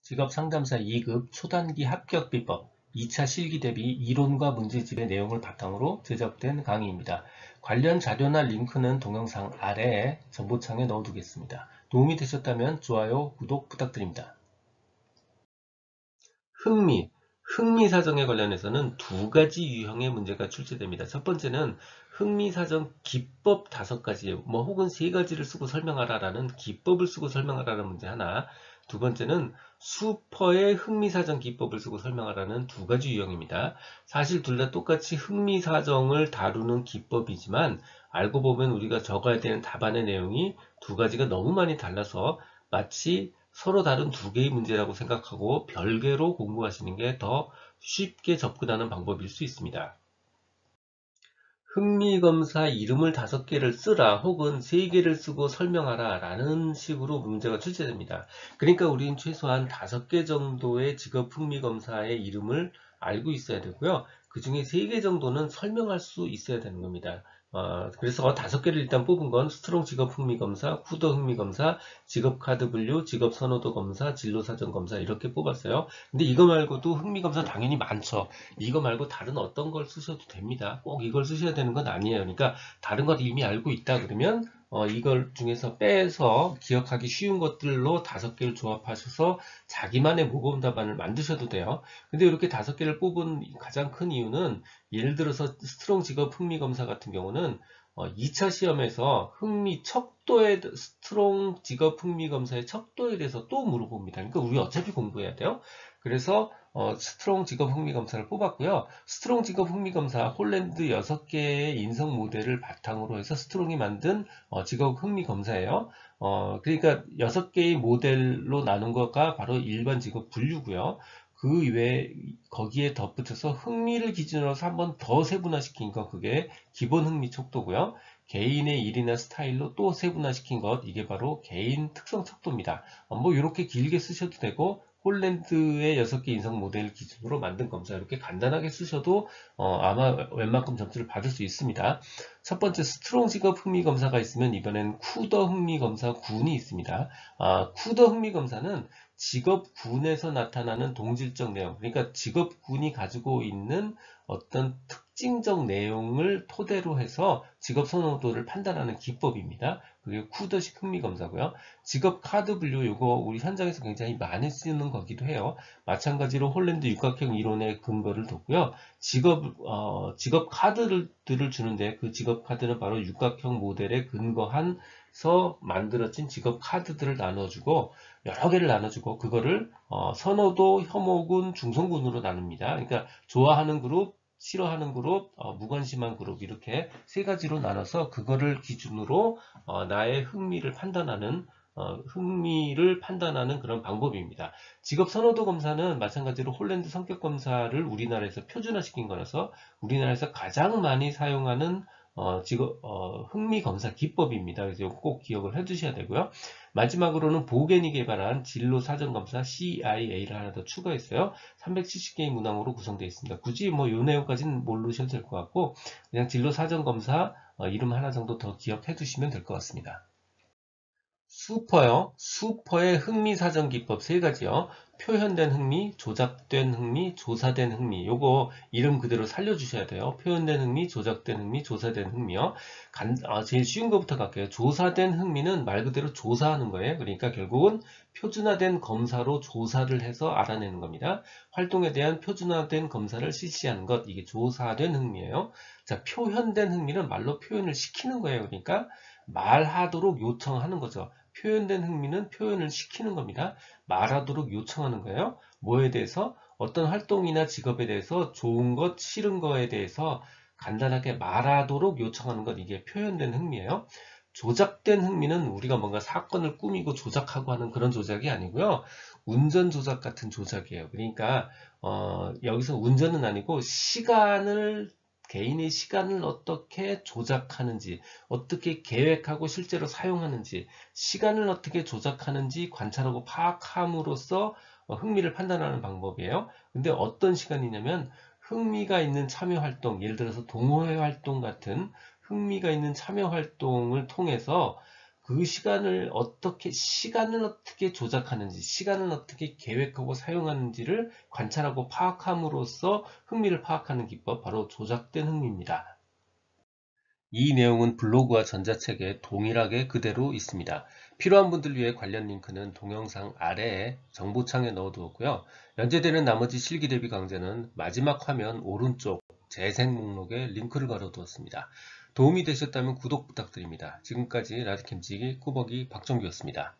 직업상담사 2급 초단기 합격 비법 2차 실기 대비 이론과 문제집의 내용을 바탕으로 제작된 강의입니다. 관련 자료나 링크는 동영상 아래에 정보창에 넣어두겠습니다. 도움이 되셨다면 좋아요, 구독 부탁드립니다. 흥미사정에 관련해서는 두 가지 유형의 문제가 출제됩니다. 첫 번째는 흥미사정 기법 5가지, 혹은 3가지를 쓰고 설명하라라는 기법을 쓰고 설명하라는 문제 하나, 두 번째는 슈퍼의 흥미사정 기법을 쓰고 설명하라는 두 가지 유형입니다. 사실 둘 다 똑같이 흥미사정을 다루는 기법이지만 알고 보면 우리가 적어야 되는 답안의 내용이 두 가지가 너무 많이 달라서 마치 서로 다른 두 개의 문제라고 생각하고 별개로 공부하시는 게 더 쉽게 접근하는 방법일 수 있습니다. 흥미검사 이름을 5개를 쓰라 혹은 3개를 쓰고 설명하라 라는 식으로 문제가 출제됩니다. 그러니까 우리는 최소한 5개 정도의 직업 흥미검사의 이름을 알고 있어야 되고요. 그 중에 3개 정도는 설명할 수 있어야 되는 겁니다. 그래서 5개를 일단 뽑은 건 스트롱 직업 흥미검사, 쿠더 흥미검사, 직업카드 분류, 직업선호도 검사, 진로사정 검사 이렇게 뽑았어요. 근데 이거 말고도 흥미검사 당연히 많죠. 이거 말고 다른 어떤 걸 쓰셔도 됩니다. 꼭 이걸 쓰셔야 되는 건 아니에요. 그러니까 다른 것 이미 알고 있다 그러면 이걸 중에서 빼서 기억하기 쉬운 것들로 5개를 조합하셔서 자기만의 모범 답안을 만드셔도 돼요. 근데 이렇게 5개를 뽑은 가장 큰 이유는 예를 들어서 스트롱 직업 흥미 검사 같은 경우는 2차 시험에서 스트롱 직업 흥미 검사의 척도에 대해서 또 물어봅니다. 그러니까 우리 어차피 공부해야 돼요. 그래서 스트롱 직업 흥미 검사를 뽑았고요. 스트롱 직업 흥미 검사 홀랜드 6개의 인성 모델을 바탕으로 해서 스트롱이 만든 직업 흥미 검사예요. 그러니까 6개의 모델로 나눈 것가 바로 일반 직업 분류고요. 그 외에 거기에 덧붙여서 흥미를 기준으로 해서 한 번 더 세분화시킨 거, 그게 기본 흥미 척도고요. 개인의 일이나 스타일로 또 세분화시킨 것, 이게 바로 개인 특성 척도입니다. 이렇게 길게 쓰셔도 되고 홀랜드의 6개 인성 모델 기준으로 만든 검사 이렇게 간단하게 쓰셔도 아마 웬만큼 점수를 받을 수 있습니다. 첫 번째 스트롱 직업 흥미 검사가 있으면 이번엔 쿠더 흥미 검사 군이 있습니다. 쿠더 흥미 검사는 직업군에서 나타나는 동질적 내용, 그러니까 직업군이 가지고 있는 어떤 특징적 내용을 토대로 해서 직업 선호도를 판단하는 기법입니다. 그게 쿠더식 흥미검사고요. 직업 카드 분류, 요거 우리 현장에서 굉장히 많이 쓰는 거기도 해요. 마찬가지로 홀랜드 육각형 이론의 근거를 뒀고요. 직업 카드들을 주는데 그 직업 카드는 바로 육각형 모델에 근거해서 만들어진 직업 카드들을 나눠주고 여러 개를 나눠주고 그거를 선호도, 혐오군, 중성군으로 나눕니다. 그러니까 좋아하는 그룹, 싫어하는 그룹, 무관심한 그룹 이렇게 3가지로 나눠서 그거를 기준으로 나의 흥미를 판단하는 그런 방법입니다. 직업 선호도 검사는 마찬가지로 홀랜드 성격 검사를 우리나라에서 표준화시킨 거라서 우리나라에서 가장 많이 사용하는 흥미 검사 기법입니다. 그래서 꼭 기억을 해두셔야 되고요. 마지막으로는 보겐이 개발한 진로 사전 검사 CIA를 하나 더 추가했어요. 370개의 문항으로 구성되어 있습니다. 굳이 이 내용까지는 모르셔도 될 것 같고 그냥 진로 사전 검사 이름 하나 정도 더 기억해 두시면 될 것 같습니다. 슈퍼의 흥미사전 기법 3가지요. 표현된 흥미, 조작된 흥미, 조사된 흥미. 요거 이름 그대로 살려주셔야 돼요. 표현된 흥미, 조작된 흥미, 조사된 흥미요. 제일 쉬운 것부터 갈게요. 조사된 흥미는 말 그대로 조사하는 거예요. 그러니까 결국은 표준화된 검사로 조사를 해서 알아내는 겁니다. 활동에 대한 표준화된 검사를 실시하는 것, 이게 조사된 흥미예요. 자, 표현된 흥미는 말로 표현을 시키는 거예요. 그러니까 말하도록 요청하는 거죠. 표현된 흥미는 표현을 시키는 겁니다. 말하도록 요청하는 거예요. 뭐에 대해서? 어떤 활동이나 직업에 대해서 좋은 것, 싫은 거에 대해서 간단하게 말하도록 요청하는 것, 이게 표현된 흥미예요. 조작된 흥미는 우리가 뭔가 사건을 꾸미고 조작하고 하는 그런 조작이 아니고요. 운전 조작 같은 조작이에요. 그러니까 여기서 운전은 아니고 개인의 시간을 어떻게 조작하는지, 어떻게 계획하고 실제로 사용하는지, 시간을 어떻게 조작하는지 관찰하고 파악함으로써 흥미를 판단하는 방법이에요. 근데 어떤 시간이냐면 흥미가 있는 참여 활동, 예를 들어서 동호회 활동 같은 흥미가 있는 참여 활동을 통해서 그 시간을 어떻게 조작하는지, 시간을 어떻게 계획하고 사용하는지를 관찰하고 파악함으로써 흥미를 파악하는 기법, 바로 조작된 흥미입니다. 이 내용은 블로그와 전자책에 동일하게 그대로 있습니다. 필요한 분들 위해 관련 링크는 동영상 아래에 정보창에 넣어두었고요. 연재되는 나머지 실기 대비 강좌는 마지막 화면 오른쪽 재생 목록에 링크를 걸어두었습니다. 도움이 되셨다면 구독 부탁드립니다. 지금까지 라디캠지기 꾸벅이 박정규였습니다.